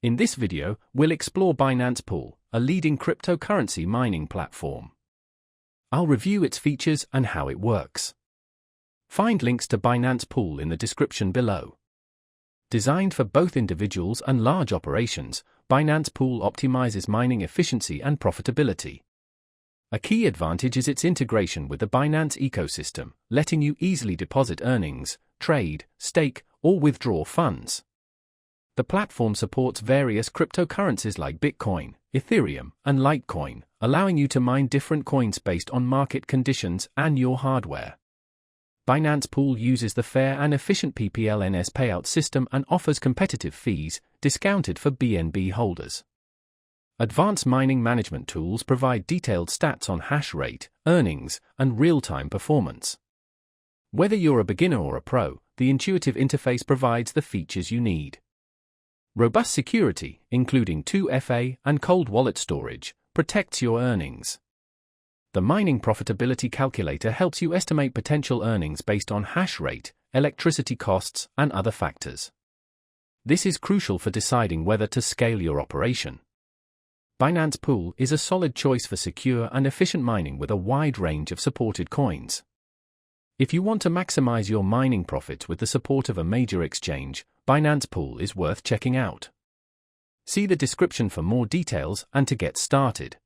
In this video, we'll explore Binance Pool, a leading cryptocurrency mining platform. I'll review its features and how it works. Find links to Binance Pool in the description below. Designed for both individuals and large operations, Binance Pool optimizes mining efficiency and profitability. A key advantage is its integration with the Binance ecosystem, letting you easily deposit earnings, trade, stake, or withdraw funds. The platform supports various cryptocurrencies like Bitcoin, Ethereum, and Litecoin, allowing you to mine different coins based on market conditions and your hardware. Binance Pool uses the fair and efficient PPLNS payout system and offers competitive fees, discounted for BNB holders. Advanced mining management tools provide detailed stats on hash rate, earnings, and real-time performance. Whether you're a beginner or a pro, the intuitive interface provides the features you need. Robust security, including 2FA and cold wallet storage, protects your earnings. The mining profitability calculator helps you estimate potential earnings based on hash rate, electricity costs, and other factors. This is crucial for deciding whether to scale your operation. Binance Pool is a solid choice for secure and efficient mining with a wide range of supported coins. If you want to maximize your mining profits with the support of a major exchange, Binance Pool is worth checking out. See the description for more details and to get started.